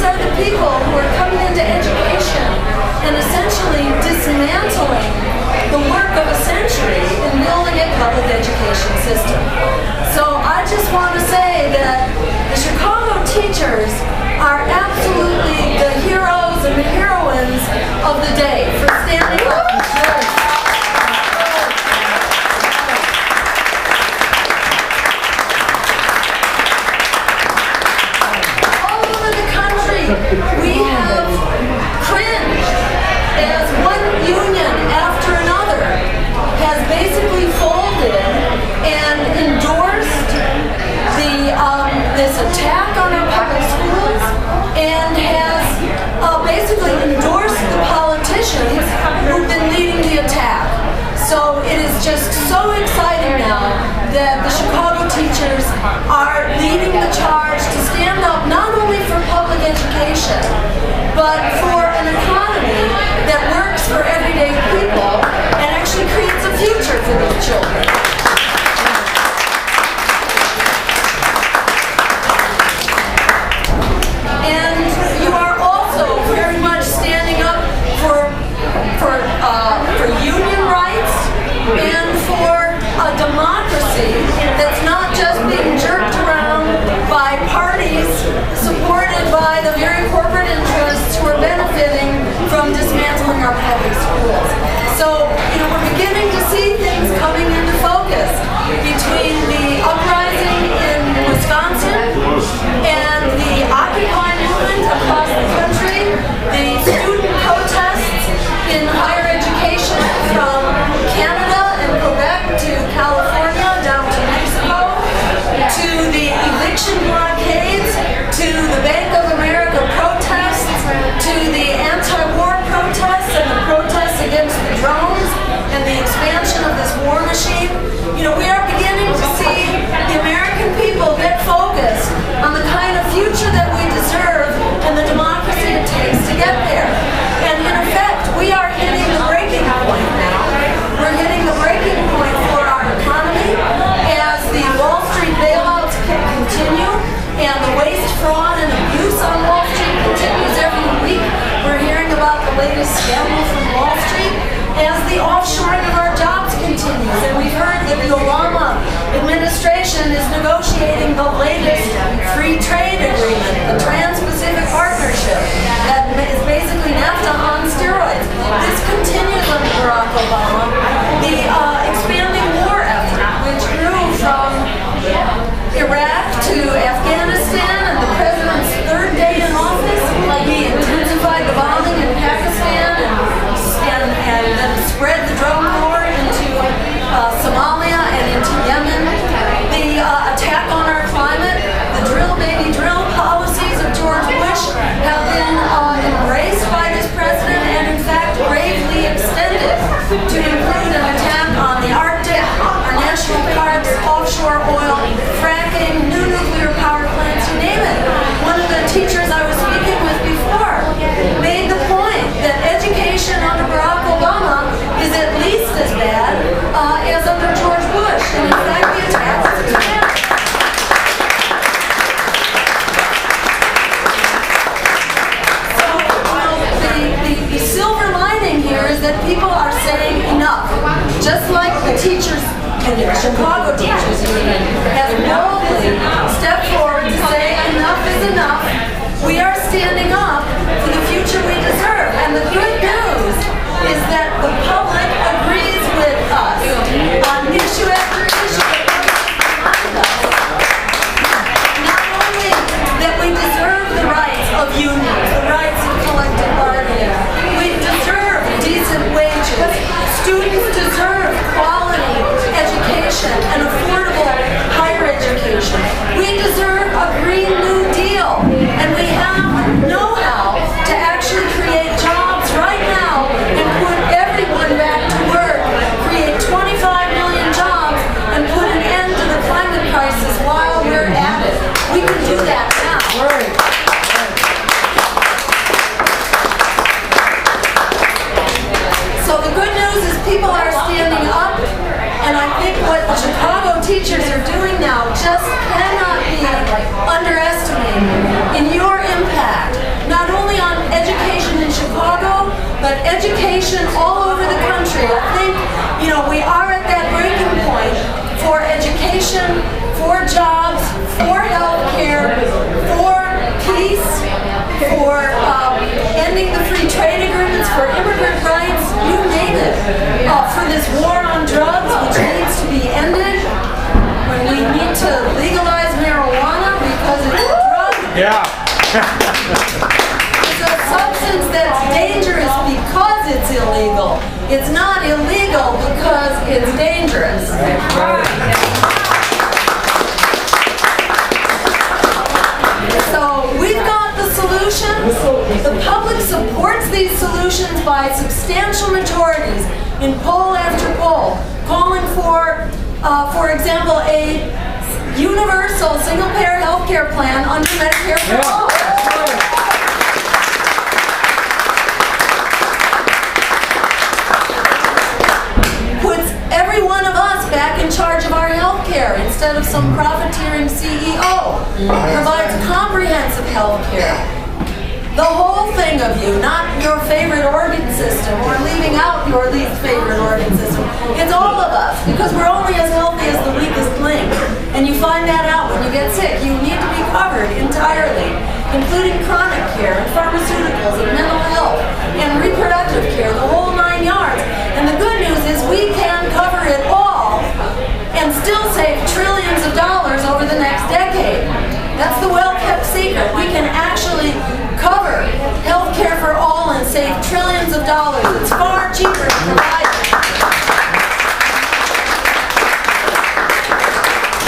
are the people who are coming into education and essentially dismantling the work of a century in building a public education system. So I just want to say that the Chicago teachers are absolutely the heroes and the heroines of the day for standing up. All over the country, we have cringed as one union after another has basically folded and endorsed this attack on our public schools and has basically endorsed the politicians who've been leading the attack. So it is just so exciting now that the Chicago teachers are leading the charge to stand up not only for public education, but for an economy that works for everyday people and actually creates a future for those children. And you are also very much standing up for union rights and for a democracy that's not just being jerked around by parties supported by the very corporate interests who are benefiting from dismantling our public schools. So, we're beginning to see things coming into focus between the uprising in Wisconsin and the Occupy movement across the country, the student protests in higher education from Canada and Quebec to California down to Mexico, to the eviction blockades, to the Bank of America protests, to the anti-war protests and the protests against the drones and the expansion of this war machine. We are beginning to see the American people get focused on the kind of future that we deserve and the democracy it takes to get there. And in effect, we are hitting the breaking point now. We're hitting the breaking point for our economy as the Wall Street bailouts continue and the waste, fraud, and abuse on Wall Street continues every week. We're hearing about the latest scandal from Wall Street as the offshoring of our jobs continues. And we've heard that the Obama administration is negotiating the latest free trade agreement, the Trans-Pacific Partnership, that is basically NAFTA on steroids. This continues under Barack Obama. The expanding war effort, which grew from Iraq to Afghanistan and the president's third day in office, he intensified the bombing in Pakistan and then spread the drone war into Somalia and into Yemen. The attack on our climate, the drill baby drill policies of George Bush have been embraced by this president and in fact gravely extended to include an attack on the Arctic, our national parks, offshore oil, fracking, new nuclear power plants, you name it. One of the teachers I was speaking with before made the point that education under Barack Obama is at least as bad as under George Bush. And in fact, the attack was expanded. So, the silver lining here is that people are saying enough. Just like the teachers union, Chicago Teachers Union, has boldly stepped forward to say enough is enough. We are standing up for the future we deserve. And the good news is that the public agrees with us on issue after issue behind us. Not only that we deserve the rights of unions, the rights of collective bargaining, we deserve decent wages. Students deserve quality education and affordable higher education. We deserve a Green New Deal, and we have know-how to actually create jobs right now and put everyone back to work, create 25 million jobs, and put an end to the climate crisis while we're at it. We can do that now. Right. So the good news is people are standing up, and I think what the Chicago teachers are doing now just cannot be underestimated in your impact education all over the country. I think, we are at that breaking point for education, for jobs, for health care, for peace, for ending the free trade agreements, for immigrant rights, you name it, for this war on drugs, which needs to be ended, when we need to legalize marijuana because it's a drug. Yeah. It's a substance that's dangerous because it's illegal. It's not illegal because it's dangerous. So we've got the solutions. The public supports these solutions by substantial majorities in poll after poll, calling for example, a universal single-payer health care plan under Medicare for all. Puts every one of us back in charge of our health care instead of some profiteering CEO. Provides comprehensive health care. The whole thing of you, not your favorite organ system or leaving out your least favorite organ system. It's all of us, because we're only as healthy as the weakest link. And you find that out when you get sick. You need to be covered entirely, including chronic care and pharmaceuticals and mental health and reproductive care, the whole 9 yards. And the good news is we can cover it all and still save trillions of dollars over the next decade. That's the well-kept secret. We can actually cover health care for all and save trillions of dollars. It's far cheaper to provide it.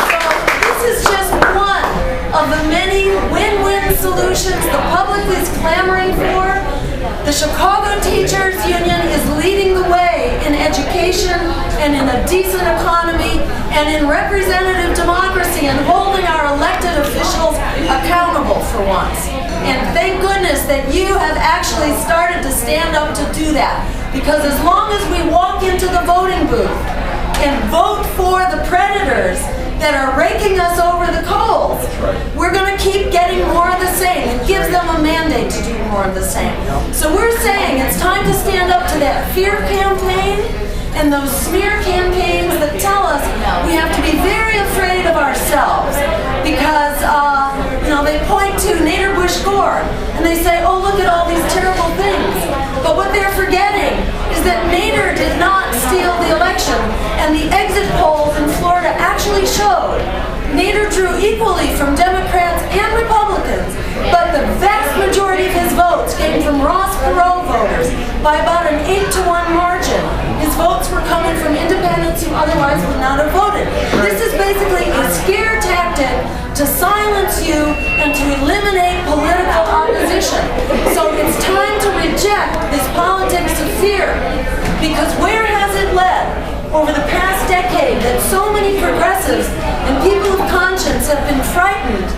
So this is just one of the many win-win solutions the public is clamoring for. The Chicago Teachers Union is leading the way in education and in a decent economy and in representative democracy and holding our elected officials accountable for once. And thank goodness that you have actually started to stand up to do that. Because as long as we walk into the voting booth and vote for the predators that are raking us over the coals, we're going to keep getting more of the same. It gives them a mandate to do more of the same. So we're saying it's time to stand up to that fear campaign and those smear campaigns that tell us we have to be very afraid of ourselves because, they point to Nader Bush Gore and they say, oh, look at all these terrible things. But what they're forgetting is that Nader did not steal the election, and the exit polls in Florida actually showed Nader drew equally from Democrats and Republicans, but the vast majority of his votes came from Ross Perot voters by about an 8-to-1 margin. His votes were coming from independents who otherwise would not have voted. This is basically a scare tactic to silence you and to eliminate political opposition. So it's time to reject this politics of fear, because where has it led over the past decade that so many progressives and people of conscience have been frightened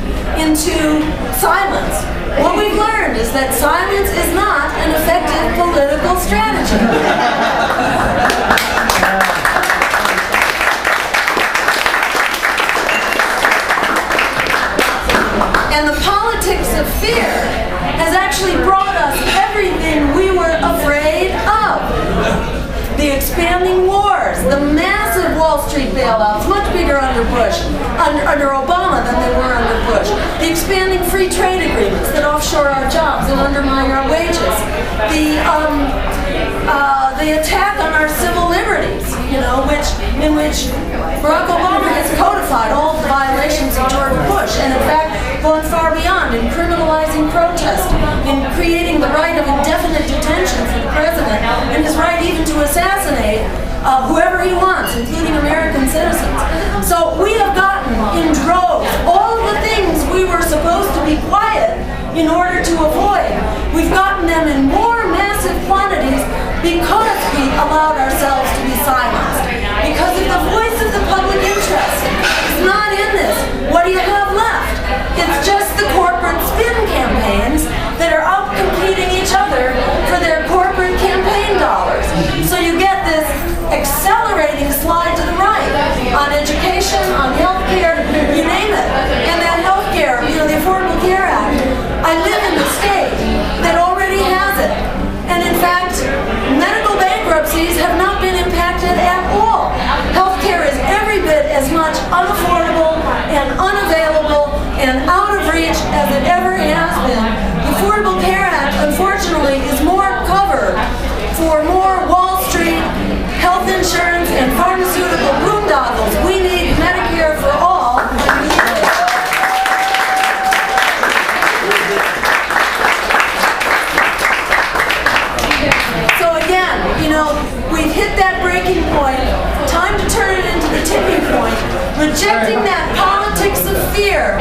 into silence? What we've learned is that silence is not an effective political strategy. And the politics of fear has actually brought us everything we were afraid of. The expanding wars, the massive Wall Street bailouts, much bigger under Bush, under Obama than they were under Bush. The expanding free trade agreements that offshore our jobs and undermine our wages. The attack on our civil liberties, in which Barack Obama has codified all the violations of George Bush, and in fact gone far beyond in criminalizing protest, in creating the right of indefinite detention for the president, and his right even to assassinate whoever he wants, including American citizens. So we have gotten in droves all of the things we were supposed to be quiet in order to avoid. We've gotten them in more massive quantities because we allowed ourselves to be silenced. Because if the voice of the public interest is not in this, what do you have left? It's just the corporate spin campaigns that are out competing each other for their corporate campaign dollars. So you get this accelerating slide to the right on education, on healthcare, you name it. And that healthcare, the Affordable Care Act, I live in the state that already has it. And in fact, medical Affordable Care Act, unfortunately, is more cover for more Wall Street health insurance and pharmaceutical boondoggles. We need Medicare for all. So again, we've hit that breaking point. Time to turn it into the tipping point. Rejecting that politics of fear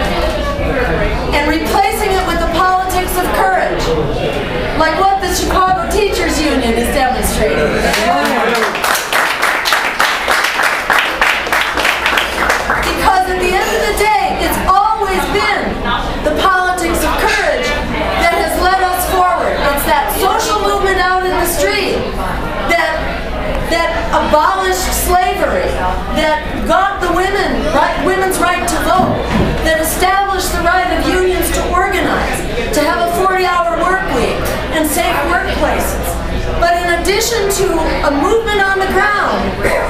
and replacing it with the politics of courage, like what the Chicago Teachers Union is demonstrating. Because at the end of the day, it's always been the politics of courage that has led us forward. It's that social movement out in the street that abolished slavery, that got the women's right to vote, that established the right of unions to organize, to have a 40-hour work week and safe workplaces. But in addition to a movement on the ground,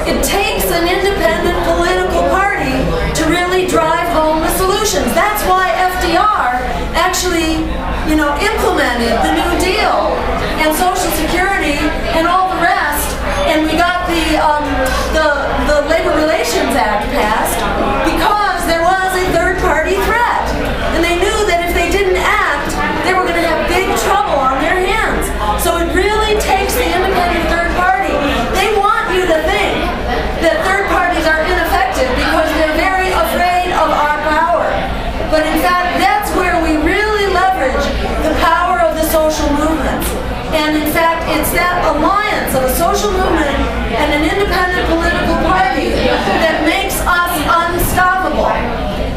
it takes an independent political party to really drive home the solutions. That's why FDR actually, implemented the New Deal and Social Security and all the rest, and we got the Labor Relations Act passed because there was a third-party threat, and they knew that if they didn't act, they were going to have big trouble on their hands. So it really takes the independent third party. They want you to think that third parties are ineffective because they're very afraid of our power. But in fact, that's where we really leverage the power of the social movements. And in fact, it's that alliance of a social movement and an independent political party that makes us unstoppable.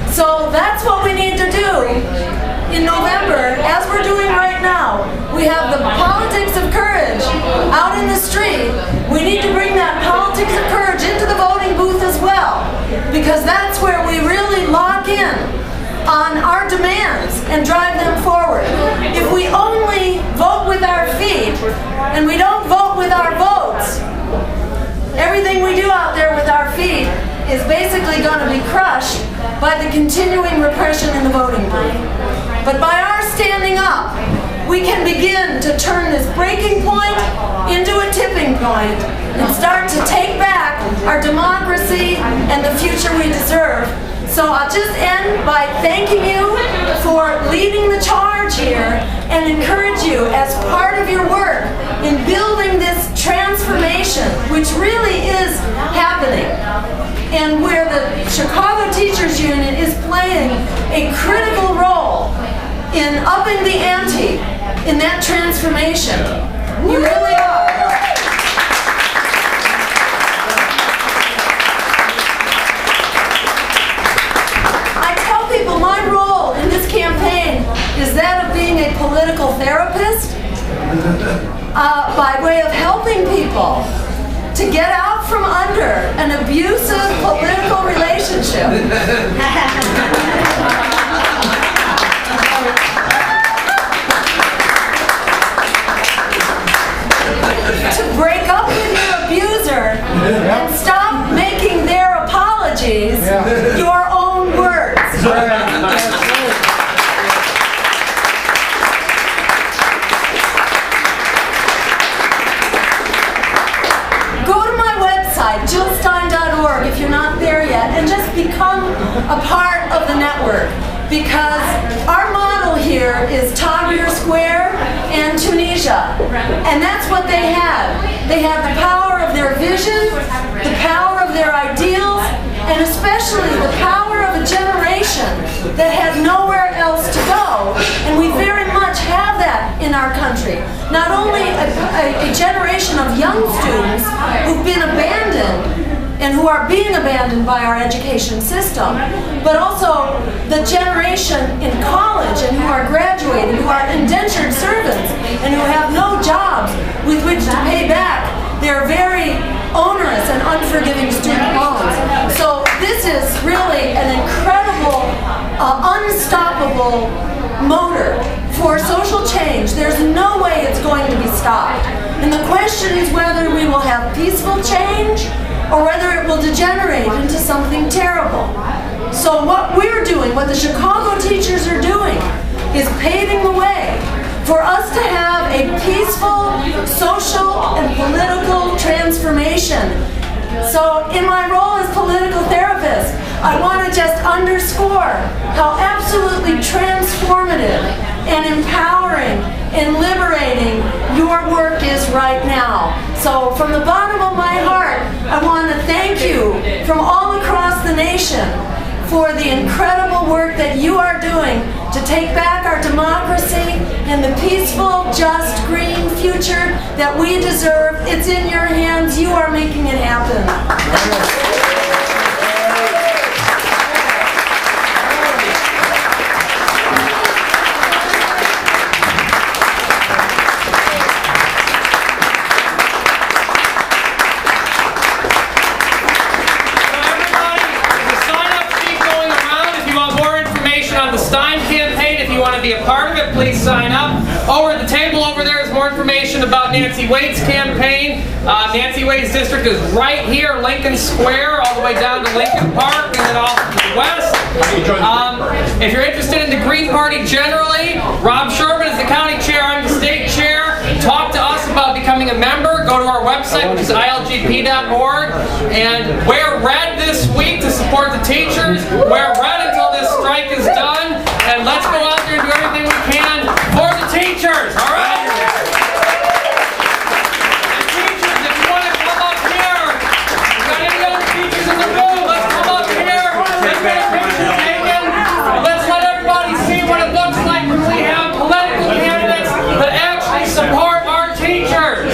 So that's what we need to do in November, as we're doing right now. We have the politics of courage out in the street. We need to bring that politics of courage into the voting booth as well, because that's where we really lock in on our demands and drive them forward. If we only vote with our feet and we don't vote with our votes, everything we do out there with our feet is basically going to be crushed by the continuing repression in the voting booth. But by our standing up, we can begin to turn this breaking point into a tipping point and start to take back our democracy and the future we deserve. So I'll just end by thanking you for leading the charge here and encourage you as part of your work in building this transformation, which really is happening, and where the Chicago Teachers Union is playing a critical role in upping the ante in that transformation. You really are. My role in this campaign is that of being a political therapist by way of helping people to get out from under an abusive political relationship. To break up with your abuser and stop making their apologies your own words. Go to my website, jillstein.org, if you're not there yet, and just become a part of the network. Because our model here is Tahrir Square and Tunisia. And that's what they have. They have the power of their vision, the power of their ideals, and especially the power of a generation that had nowhere else to go. And we very much have that in our country. Not only a generation of young students who've been abandoned and who are being abandoned by our education system, but also the generation in college and who are graduating, who are indentured servants and who have no jobs with which to pay back their very onerous and unforgiving student loans. So this is really an incredible, unstoppable motor for social change. There's no way it's going to be stopped. And the question is whether we will have peaceful change or whether it will degenerate into something terrible. So what we're doing, what the Chicago teachers are doing, is paving the way for us to have a peaceful social and political transformation. So in my role as political therapist, I want to just underscore how absolutely transformative and empowering and liberating your work is right now. So from the bottom of my heart, I want to thank you from all across the nation for the incredible work that you are doing to take back our democracy and the peaceful, just, green future that we deserve. It's in your hands. You are making it happen. Be a part of it, please sign up. Over at the table over there is more information about Nancy Wade's campaign. Nancy Wade's district is right here, Lincoln Square, all the way down to Lincoln Park, and then off to the west. If you're interested in the Green Party generally, Rob Sherman is the county chair, I'm the state chair. Talk to us about becoming a member. Go to our website, which is ilgp.org, and wear red this week to support the teachers. Wear red until this strike is done, and let's go out there and do everything we can for the teachers, all right? And teachers, if you want to come up here, we got any other teachers in the room, let's come up here, let's get a picture taken, and let's let everybody see what it looks like when we have political candidates that actually support our teachers.